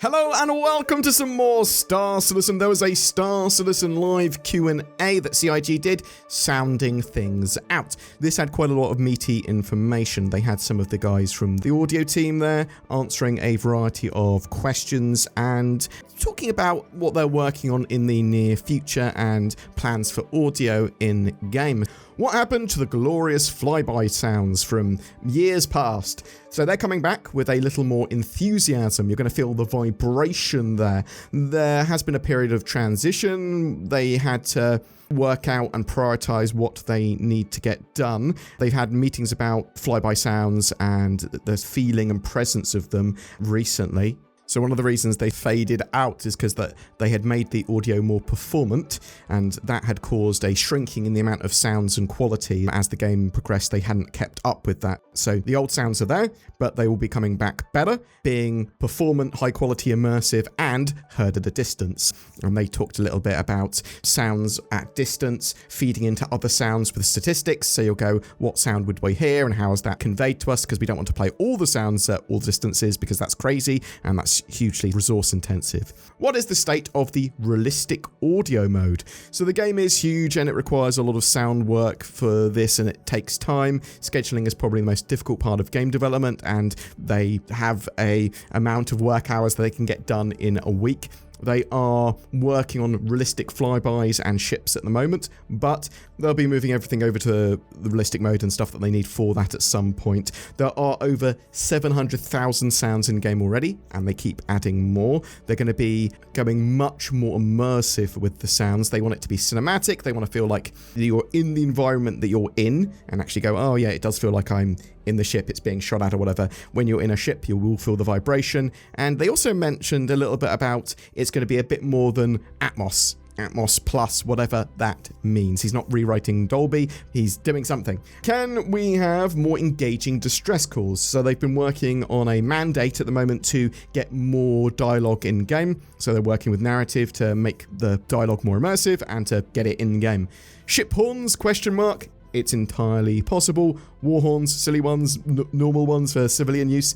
Hello and welcome to some more Star Citizen. There was a Star Citizen live Q&A that CIG did, sounding things out. This had quite a lot of meaty information. They had some of the guys from the audio team there answering a variety of questions and talking about what they're working on in the near future and plans for audio in game. What happened to the glorious flyby sounds from years past? So they're coming back with a little more enthusiasm. You're going to feel the vibration there. There has been a period of transition. They had to work out and prioritize what they need to get done. They've had meetings about flyby sounds and the feeling and presence of them recently. So one of the reasons they faded out is because they had made the audio more performant, and that had caused a shrinking in the amount of sounds and quality. As the game progressed, they hadn't kept up with that. So the old sounds are there, but they will be coming back better, being performant, high quality, immersive, and heard at a distance. And they talked a little bit about sounds at distance, feeding into other sounds with statistics. So you'll go, what sound would we hear and how is that conveyed to us? Because we don't want to play all the sounds at all distances because that's crazy and that's hugely resource intensive. What is the state of the realistic audio mode? So the game is huge and it requires a lot of sound work for this and it takes time. Scheduling is probably the most difficult part of game development and they have a amount of work hours that they can get done in a week. They are working on realistic flybys and ships at the moment, but they'll be moving everything over to the realistic mode and stuff that they need for that at some point. There are over 700,000 sounds in game already, and they keep adding more. They're going to be going much more immersive with the sounds. They want it to be cinematic. They want to feel like you're in the environment that you're in and actually go, oh yeah, it does feel like I'm in the ship, it's being shot at or whatever. When you're in a ship, you will feel the vibration. And they also mentioned a little bit about it's going to be a bit more than Atmos plus whatever that means. He's not rewriting Dolby, he's doing something. Can we have more engaging distress calls? So they've been working on a mandate at the moment to get more dialogue in game. So they're working with narrative to make the dialogue more immersive and to get it in game. Ship horns, question mark. It's entirely possible. War horns, silly ones, normal ones for civilian use.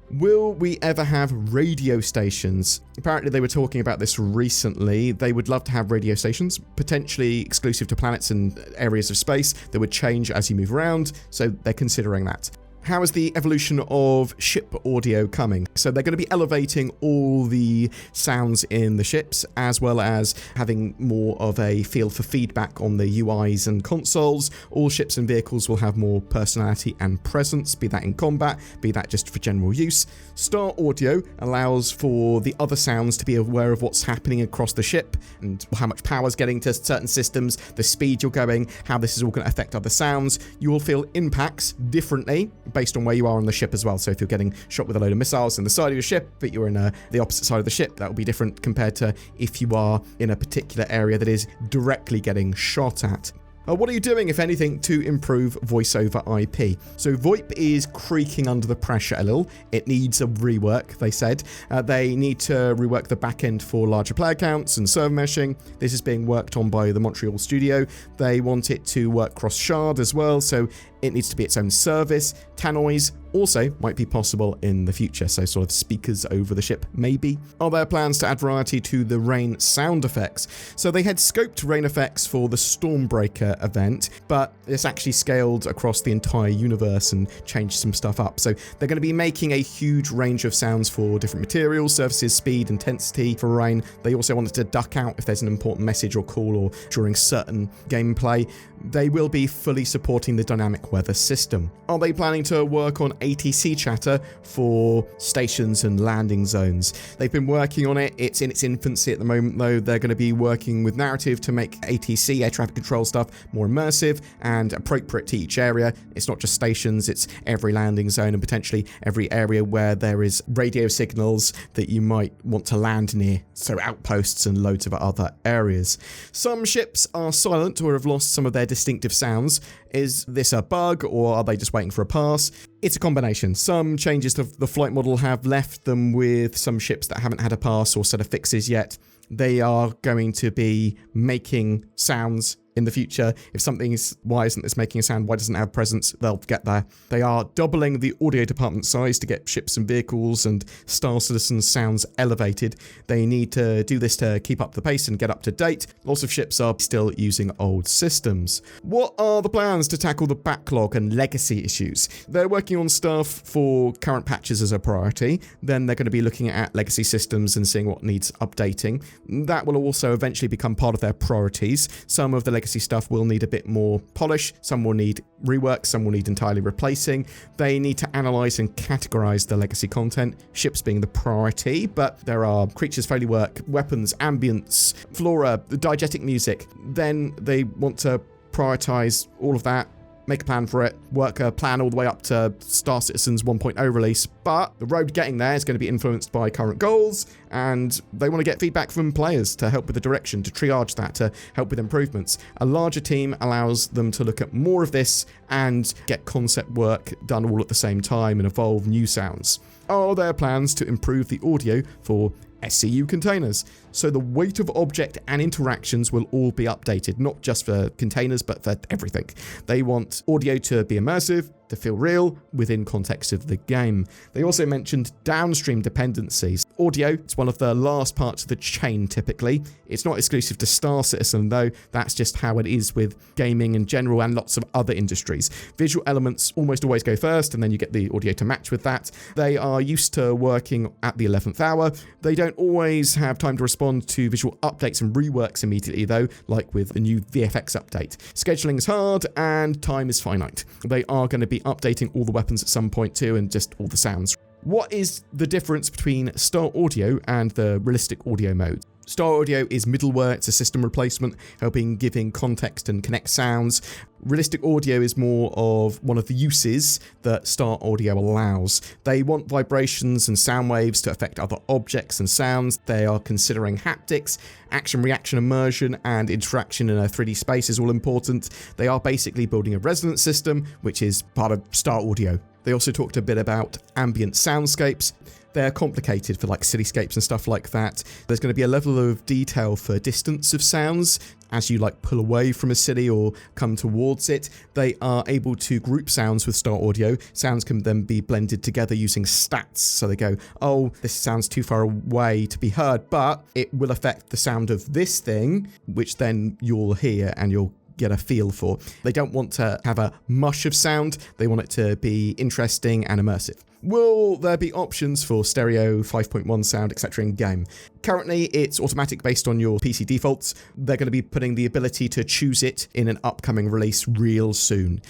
Will we ever have radio stations? Apparently they were talking about this recently. They would love to have radio stations, potentially exclusive to planets and areas of space that would change as you move around, so they're considering that. How is the evolution of ship audio coming? So they're going to be elevating all the sounds in the ships, as well as having more of a feel for feedback on the UIs and consoles. All ships and vehicles will have more personality and presence, be that in combat, be that just for general use. Star Audio allows for the other sounds to be aware of what's happening across the ship and how much power is getting to certain systems, the speed you're going, how this is all going to affect other sounds. You will feel impacts differently based on where you are on the ship as well. So if you're getting shot with a load of missiles in the side of your ship, but you're in the opposite side of the ship, that will be different compared to if you are in a particular area that is directly getting shot at. What are you doing, if anything, to improve voice over IP? So VoIP is creaking under the pressure a little. It needs a rework, they said. They need to rework the back end for larger player counts and server meshing. This is being worked on by the Montreal studio. They want it to work cross-shard as well, so it needs to be its own service. Tannoys also might be possible in the future, so sort of speakers over the ship, maybe. Are there plans to add variety to the rain sound effects? So they had scoped rain effects for the Stormbreaker event, but this actually scaled across the entire universe and changed some stuff up. So they're going to be making a huge range of sounds for different materials, surfaces, speed, intensity for rain. They also wanted to duck out if there's an important message or call or during certain gameplay. They will be fully supporting the dynamic weather system. Are they planning to work on ATC chatter for stations and landing zones? They've been working on it. It's in its infancy at the moment, though. They're going to be working with narrative to make ATC, air traffic control stuff, more immersive and appropriate to each area. It's not just stations, it's every landing zone and potentially every area where there is radio signals that you might want to land near, so outposts and loads of other areas. Some ships are silent or have lost some of their distinctive sounds. Is this a bug or are they just waiting for a pass? It's a combination. Some changes to the flight model have left them with some ships that haven't had a pass or set of fixes yet. They are going to be making sounds in the future. If something's, why isn't this making a sound? Why doesn't it have presence? They'll get there. They are doubling the audio department size to get ships and vehicles and Star Citizen sounds elevated. They need to do this to keep up the pace and get up to date. Lots of ships are still using old systems. What are the plans to tackle the backlog and legacy issues? They're working on stuff for current patches as a priority. Then they're going to be looking at legacy systems and seeing what needs updating. That will also eventually become part of their priorities. Some of the legacy stuff will need a bit more polish, some will need rework, some will need entirely replacing. They need to analyze and categorize the legacy content, ships being the priority, but there are creatures failure work, weapons, ambience, flora, diegetic music. Then they want to prioritize all of that, make a plan for it, work a plan all the way up to Star Citizen's 1.0 release, but the road getting there is going to be influenced by current goals, and they want to get feedback from players to help with the direction, to triage that, to help with improvements. A larger team allows them to look at more of this and get concept work done all at the same time and evolve new sounds. Are there plans to improve the audio for SCU containers? So the weight of object and interactions will all be updated, not just for containers, but for everything. They want audio to be immersive, to feel real within context of the game. They also mentioned downstream dependencies. Audio, it's one of the last parts of the chain typically. It's not exclusive to Star Citizen though, that's just how it is with gaming in general and lots of other industries. Visual elements almost always go first and then you get the audio to match with that. They are used to working at the 11th hour. They don't always have time to respond to visual updates and reworks immediately though, like with the new VFX update. Scheduling is hard and time is finite. They are going to be updating all the weapons at some point too and just all the sounds. What is the difference between Star Audio and the realistic audio mode? Star Audio is middleware, it's a system replacement, helping giving context and connect sounds. Realistic audio is more of one of the uses that Star Audio allows. They want vibrations and sound waves to affect other objects and sounds. They are considering haptics, action, reaction, immersion, and interaction in a 3D space is all important. They are basically building a resonance system, which is part of Star Audio. They also talked a bit about ambient soundscapes. They're complicated for like cityscapes and stuff like that. There's going to be a level of detail for distance of sounds as you like pull away from a city or come towards it. They are able to group sounds with Star Audio. Sounds can then be blended together using stats. So they go, oh, this sounds too far away to be heard, but it will affect the sound of this thing, which then you'll hear and you'll get a feel for. They don't want to have a mush of sound. They want it to be interesting and immersive. Will there be options for stereo, 5.1 sound, etc. in game? Currently, it's automatic based on your PC defaults. They're going to be putting the ability to choose it in an upcoming release real soon.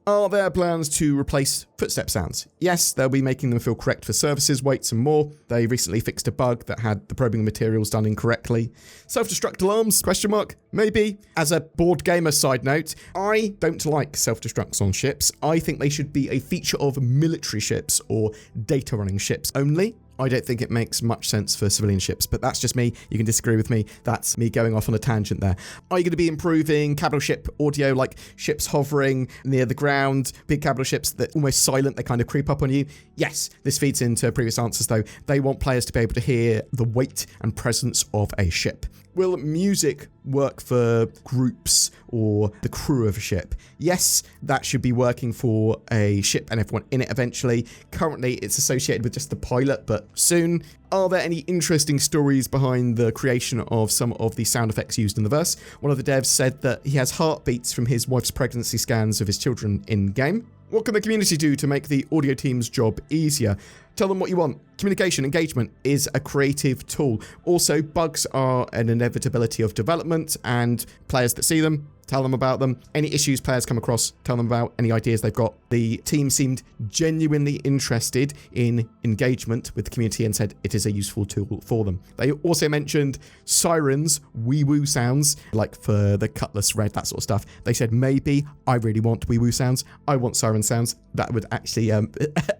Are there plans to replace footstep sounds? Yes, they'll be making them feel correct for services, weights and more. They recently fixed a bug that had the probing materials done incorrectly. Self-destruct alarms? Question mark? Maybe. As a BoredGamer side note, I don't like self-destructs on ships. I think they should be a feature of military ships or data running ships only. I don't think it makes much sense for civilian ships, but that's just me. You can disagree with me. That's me going off on a tangent there. Are you going to be improving capital ship audio, like ships hovering near the ground, big capital ships that almost silent, they kind of creep up on you? Yes, this feeds into previous answers though. They want players to be able to hear the weight and presence of a ship. Will music work for groups or the crew of a ship? Yes, that should be working for a ship and everyone in it eventually. Currently, it's associated with just the pilot, but soon. Are there any interesting stories behind the creation of some of the sound effects used in the verse? One of the devs said that he has heartbeats from his wife's pregnancy scans of his children in-game. What can the community do to make the audio team's job easier? Tell them what you want. Communication engagement is a creative tool. Also, bugs are an inevitability of development, and players that see them, tell them about them. Any issues players come across, tell them about. Any ideas they've got. The team seemed genuinely interested in engagement with the community and said it is a useful tool for them. They also mentioned sirens, wee-woo sounds, like for the Cutlass Red, that sort of stuff. They said, maybe I really want wee-woo sounds. I want siren sounds. That would actually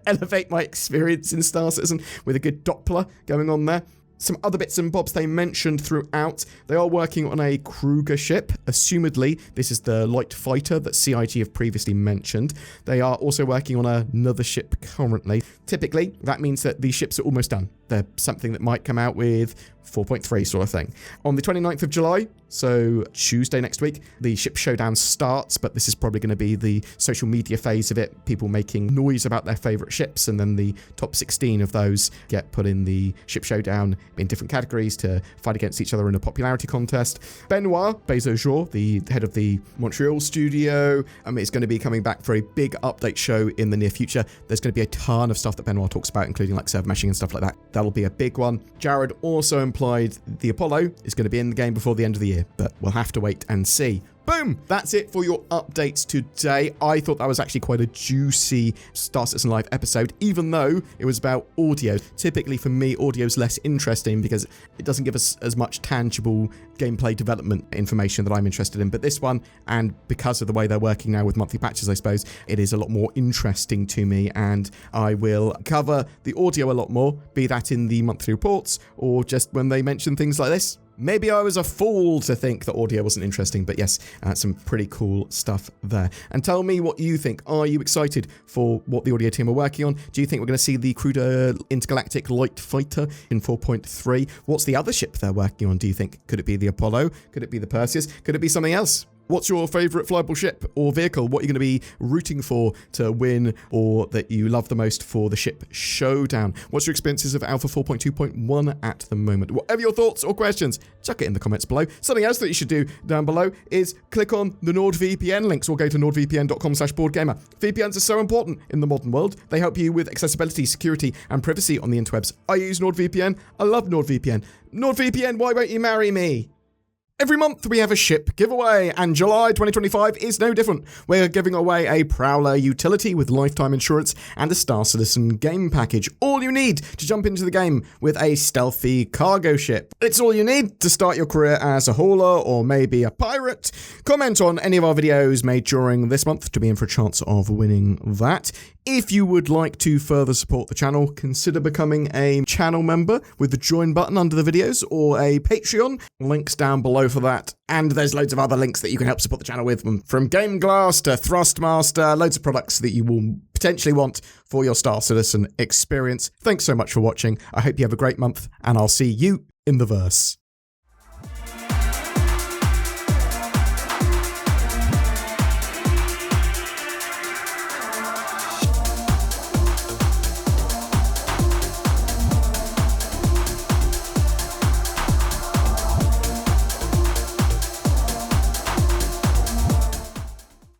elevate my experience in Star Citizen with a good Doppler going on there. Some other bits and bobs they mentioned throughout. They are working on a Kruger ship. Assumedly, this is the light fighter that CIG have previously mentioned. They are also working on another ship currently. Typically, that means that these ships are almost done. they're something that might come out with 4.3 sort of thing. On the 29th of July, so Tuesday next week, the ship showdown starts, but this is probably going to be the social media phase of it, people making noise about their favorite ships, and then the top 16 of those get put in the ship showdown in different categories to fight against each other in a popularity contest. Benoit Bezos, the head of the Montreal studio, is going to be coming back for a big update show in the near future. There's going to be a ton of stuff that Benoit talks about, including like server meshing and stuff like that. That'll be a big one. Jared also implied the Apollo is going to be in the game before the end of the year, but we'll have to wait and see. Boom! That's it for your updates today. I thought that was actually quite a juicy Star Citizen Live episode, even though it was about audio. Typically for me, audio is less interesting because it doesn't give us as much tangible gameplay development information that I'm interested in. But this one, and because of the way they're working now with monthly patches, I suppose, it is a lot more interesting to me, and I will cover the audio a lot more, be that in the monthly reports or just when they mention things like this. Maybe I was a fool to think that audio wasn't interesting, but yes, some pretty cool stuff there. And tell me what you think. Are you excited for what the audio team are working on? Do you think we're going to see the Cruder Intergalactic Light Fighter in 4.3? What's the other ship they're working on, do you think? Could it be the Apollo? Could it be the Perseus? Could it be something else? What's your favourite flyable ship or vehicle? What are you going to be rooting for to win, or that you love the most for the ship showdown? What's your experiences of Alpha 4.2.1 at the moment? Whatever your thoughts or questions, chuck it in the comments below. Something else that you should do down below is click on the NordVPN links or go to nordvpn.com/BoredGamer. VPNs are so important in the modern world. They help you with accessibility, security, and privacy on the interwebs. I use NordVPN. I love NordVPN. NordVPN, why won't you marry me? Every month we have a ship giveaway, and July 2025 is no different. We're giving away a Prowler utility with lifetime insurance and a Star Citizen game package. All you need to jump into the game with a stealthy cargo ship. It's all you need to start your career as a hauler or maybe a pirate. Comment on any of our videos made during this month to be in for a chance of winning that. If you would like to further support the channel, consider becoming a channel member with the join button under the videos, or a Patreon. Links down below for that. And there's loads of other links that you can help support the channel with, from Game Glass to THRUSTMASTer, loads of products that you will potentially want for your Star Citizen experience. Thanks so much for watching. I hope you have a great month, and I'll see you in the verse.